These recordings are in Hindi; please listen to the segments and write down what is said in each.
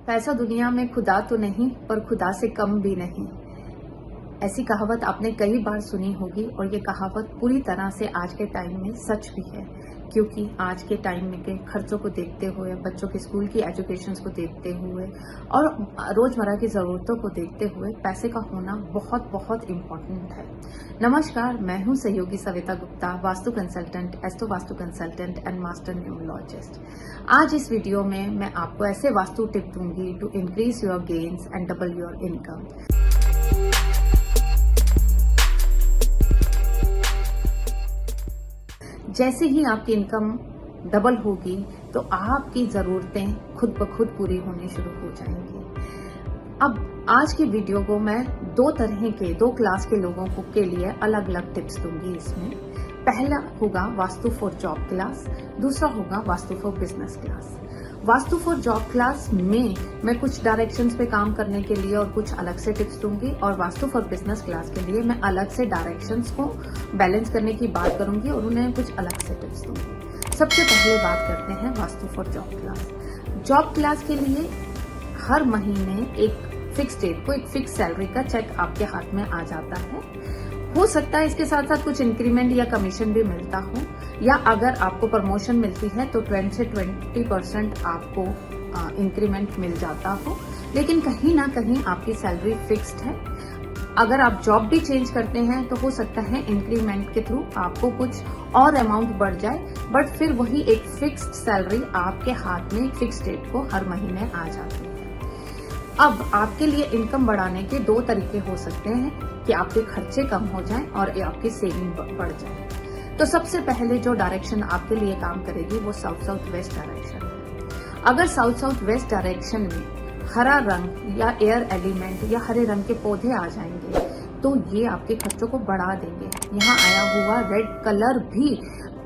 पैसा दुनिया में खुदा तो नहीं पर खुदा से कम भी नहीं। ऐसी कहावत आपने कई बार सुनी होगी और ये कहावत पूरी तरह से आज के टाइम में सच भी है, क्योंकि आज के टाइम में के खर्चों को देखते हुए, बच्चों के स्कूल की एजुकेशन को देखते हुए और रोजमर्रा की जरूरतों को देखते हुए पैसे का होना बहुत बहुत इम्पोर्टेंट है। नमस्कार, मैं हूं सहयोगी Savita Gupta, vastu consultant, astro vastu consultant and master numerologist. आज इस वीडियो में मैं आपको ऐसे वास्तु टिप दूंगी to increase your gains and double your income. जैसे ही आपकी इनकम डबल होगी तो आपकी जरूरतें खुद ब खुद पूरी होनी शुरू हो जाएंगी। अब आज की वीडियो को मैं दो क्लास के लोगों के लिए अलग अलग टिप्स दूंगी। इसमें पहला होगा वास्तु फॉर जॉब क्लास, दूसरा होगा vastu for business class. Vastu for job class में मैं कुछ डायरेक्शंस पे काम करने के लिए और कुछ अलग से टिप्स दूंगी, और वास्तु फॉर बिजनेस क्लास के लिए मैं अलग से डायरेक्शंस को बैलेंस करने की बात करूंगी और उन्हें कुछ अलग से टिप्स दूंगी। सबसे पहले बात करते हैं vastu for job class. Job class के लिए हर महीने एक फिक्स डेट को एक फिक्स सैलरी का चेक आपके हाथ में आ जाता है। हो सकता है इसके साथ साथ कुछ इंक्रीमेंट या कमीशन भी मिलता हो, या अगर आपको प्रमोशन मिलती है तो 10 से 20% आपको इंक्रीमेंट मिल जाता हो, लेकिन कहीं ना कहीं आपकी सैलरी फिक्स्ड है। अगर आप जॉब भी चेंज करते हैं तो हो सकता है इंक्रीमेंट के थ्रू आपको कुछ और अमाउंट बढ़ जाए, बट फिर वही एक फिक्स्ड सैलरी आपके हाथ में फिक्स डेट को हर महीने आ जाती है। अब आपके लिए इनकम बढ़ाने के दो तरीके हो सकते हैं कि आपके खर्चे कम हो जाएं और आपकी सेविंग बढ़ जाए। तो सबसे पहले जो डायरेक्शन आपके लिए काम करेगी वो साउथ वेस्ट डायरेक्शन है। अगर साउथ वेस्ट डायरेक्शन में हरा रंग या एयर एलिमेंट या हरे रंग के पौधे आ जाएंगे तो ये आपके खर्चों को बढ़ा देंगे। यहाँ आया हुआ रेड कलर भी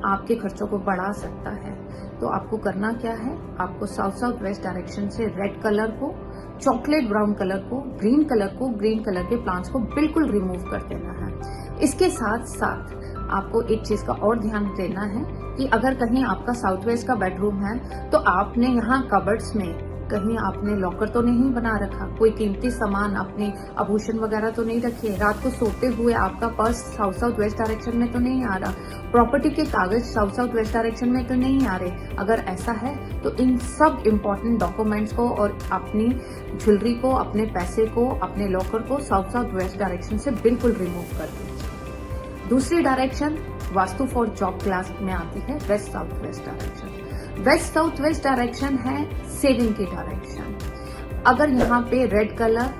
आपके खर्चों को बढ़ा सकता है। तो आपको करना क्या है, आपको साउथ वेस्ट डायरेक्शन से रेड कलर को, चॉकलेट ब्राउन कलर को, ग्रीन कलर के प्लांट्स को बिल्कुल रिमूव कर देना है। इसके साथ साथ आपको एक चीज का और ध्यान देना है कि अगर कहीं आपका साउथ वेस्ट का बेडरूम है तो आपने यहाँ कबर्ड्स में कहीं आपने लॉकर तो नहीं बना रखा, कोई कीमती सामान, अपने आभूषण वगैरह तो नहीं रखे, रात को सोते हुए आपका पर्स साउथ वेस्ट डायरेक्शन में तो नहीं आ रहा, प्रॉपर्टी के कागज साउथ वेस्ट डायरेक्शन में तो नहीं आ रहे। अगर ऐसा है तो इन सब इम्पोर्टेंट डॉक्यूमेंट्स को और अपनी ज्वेलरी को, अपने पैसे को, अपने लॉकर को साउथ वेस्ट डायरेक्शन से बिल्कुल रिमूव कर दीजिए। दूसरी direction vastu for job class में आती है west south west direction. West south west direction है सेविंग की डायरेक्शन। अगर यहाँ पे रेड कलर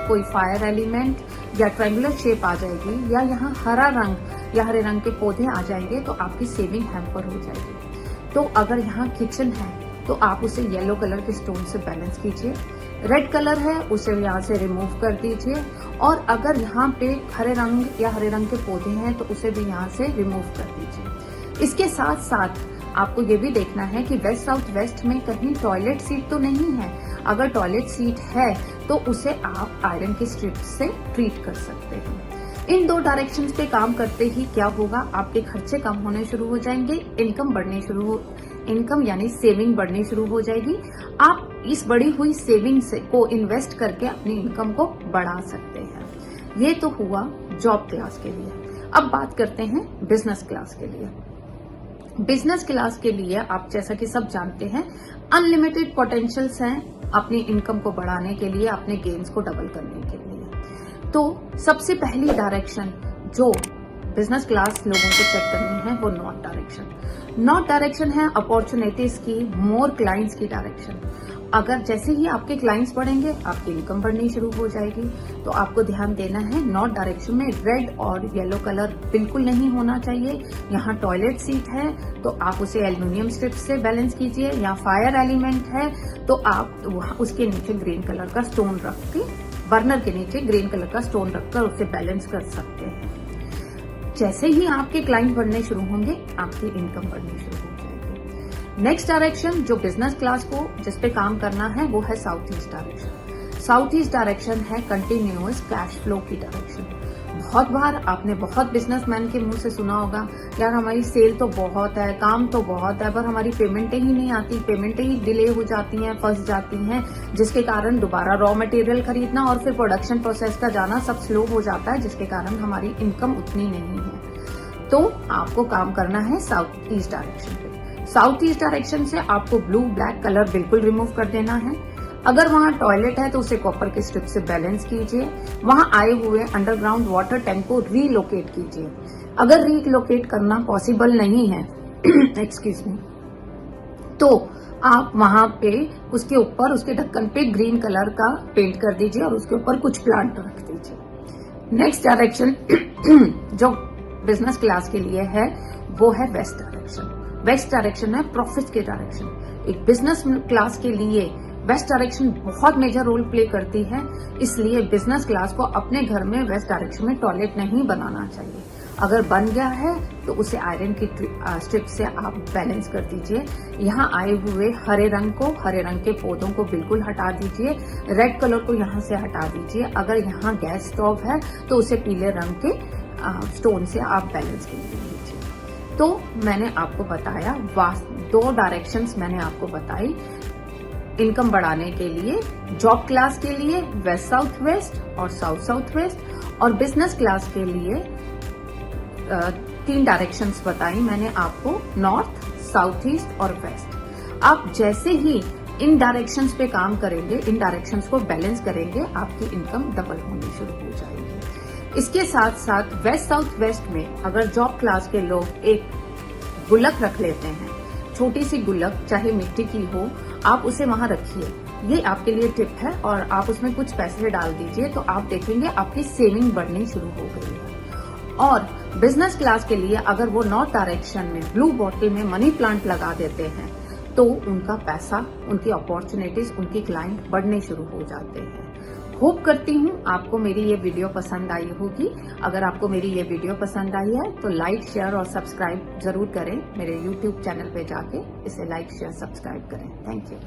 कोई फायर एलिमेंट या ट्रायंगुलर शेप आ जाएगी, या यहाँ हरा रंग या हरे रंग के पौधे आ जाएंगे तो आपकी सेविंग हैम्पर हो जाएगी। तो अगर यहाँ किचन है तो आप उसे येलो कलर के स्टोन से बैलेंस कीजिए। रेड कलर है उसे यहाँ से रिमूव कर दीजिए, और अगर यहाँ पे हरे रंग या हरे रंग के पौधे हैं तो उसे भी यहाँ से रिमूव कर दीजिए। इसके साथ साथ आपको ये भी देखना है कि वेस्ट साउथ वेस्ट में कहीं टॉयलेट सीट तो नहीं है। अगर टॉयलेट सीट है तो उसे आप आयरन की स्ट्रिप से ट्रीट कर सकते हैं। इन दो डायरेक्शंस पे काम करते ही क्या होगा, आपके खर्चे कम होने शुरू हो जाएंगे, इनकम यानी सेविंग बढ़नी शुरू हो जाएगी। आप इस बढ़ी हुई सेविंग को इन्वेस्ट करके अपनी इनकम को बढ़ा सकते हैं। ये तो हुआ जॉब क्लास के लिए। अब बात करते हैं बिजनेस क्लास के लिए। बिजनेस क्लास के लिए आप जैसा कि सब जानते हैं अनलिमिटेड पोटेंशियल्स हैं अपनी इनकम को बढ़ाने के लिए, अपने गेन्स को डबल करने के लिए। तो सबसे पहली डायरेक्शन जो बिजनेस क्लास लोगों को चेक करनी है वो नॉर्थ डायरेक्शन। नॉर्थ डायरेक्शन है अपॉर्चुनिटीज की, मोर क्लाइंट्स की डायरेक्शन। अगर जैसे ही आपके क्लाइंट्स बढ़ेंगे आपकी इनकम बढ़नी शुरू हो जाएगी। तो आपको ध्यान देना है, नॉर्थ डायरेक्शन में रेड और येलो कलर बिल्कुल नहीं होना चाहिए। यहाँ टॉयलेट सीट है तो आप उसे एल्यूमिनियम स्ट्रिप से बैलेंस कीजिए, या फायर एलिमेंट है तो आप उसके नीचे ग्रीन कलर का स्टोन रख के, बर्नर के नीचे ग्रीन कलर का स्टोन रखकर उसे बैलेंस कर सकते हैं। जैसे ही आपके क्लाइंट बढ़ने शुरू होंगे आपकी इनकम बढ़नी शुरू हो जाएगी। नेक्स्ट डायरेक्शन जो बिजनेस क्लास को जिस पे काम करना है वो है south east direction. South east direction है कंटिन्यूअस कैश फ्लो की डायरेक्शन। बहुत बार आपने बहुत बिजनेसमैन के मुंह से सुना होगा, यार हमारी सेल तो बहुत है, काम तो बहुत है, पर हमारी पेमेंटें ही नहीं आती, पेमेंटें ही डिले हो जाती हैं, फंस जाती हैं, जिसके कारण दोबारा रॉ मटेरियल खरीदना और फिर प्रोडक्शन प्रोसेस का जाना सब स्लो हो जाता है, जिसके कारण हमारी इनकम उतनी नहीं है। तो आपको काम करना है साउथ ईस्ट डायरेक्शन पे। साउथ ईस्ट डायरेक्शन से आपको ब्लू ब्लैक कलर बिल्कुल रिमूव कर देना है। अगर वहां टॉयलेट है तो उसे कॉपर के स्ट्रिप से बैलेंस कीजिए। वहां आए हुए अंडरग्राउंड वाटर टैंक को रीलोकेट कीजिए। अगर रीलोकेट करना पॉसिबल नहीं है एक्सक्यूज मी, तो आप वहां पे उसके ऊपर उसके ढक्कन पे ग्रीन कलर का पेंट कर दीजिए और उसके ऊपर कुछ प्लांट रख दीजिए। नेक्स्ट डायरेक्शन जो बिजनेस क्लास के लिए है वो है वेस्ट डायरेक्शन। वेस्ट डायरेक्शन है प्रॉफिट के डायरेक्शन। एक बिजनेस क्लास के लिए वेस्ट डायरेक्शन बहुत मेजर रोल प्ले करती है, इसलिए बिजनेस क्लास को अपने घर में वेस्ट डायरेक्शन में टॉयलेट नहीं बनाना चाहिए। अगर बन गया है तो उसे आयरन की स्ट्रिप से आप बैलेंस कर दीजिए। यहाँ आए हुए हरे रंग के पौधों को बिल्कुल हटा दीजिए। रेड कलर को यहाँ से हटा दीजिए। अगर यहाँ गैस स्टोव है तो उसे पीले रंग के स्टोन से आप बैलेंस कर दीजिए। तो मैंने आपको बताया, 2 डायरेक्शंस मैंने आपको बताई इनकम बढ़ाने के लिए। जॉब क्लास के लिए वेस्ट साउथ वेस्ट और साउथ साउथ वेस्ट, और बिजनेस क्लास के लिए 3 डायरेक्शंस बताई मैंने आपको, नॉर्थ, साउथ ईस्ट और वेस्ट। आप जैसे ही इन डायरेक्शंस पे काम करेंगे, इन डायरेक्शंस को बैलेंस करेंगे, आपकी इनकम डबल होनी शुरू हो जाएगी। इसके साथ साथ वेस्ट साउथ वेस्ट में अगर जॉब क्लास के लोग एक गुल्लक रख लेते हैं, छोटी सी गुल्लक चाहे मिट्टी की हो, आप उसे वहां रखिए। ये आपके लिए टिप है, और आप उसमें कुछ पैसे डाल दीजिए तो आप देखेंगे आपकी सेविंग बढ़नी शुरू हो गई है। और बिजनेस क्लास के लिए अगर वो नॉर्थ डायरेक्शन में ब्लू बॉटल में मनी प्लांट लगा देते हैं तो उनका पैसा, उनकी अपॉर्चुनिटीज, उनकी क्लाइंट बढ़ने शुरू हो जाते हैं। होप करती हूँ आपको मेरी ये वीडियो पसंद आई होगी। अगर आपको मेरी ये वीडियो पसंद आई है तो लाइक, शेयर और सब्सक्राइब जरूर करें। मेरे YouTube चैनल पे जाके इसे लाइक, शेयर, सब्सक्राइब करें। Thank you.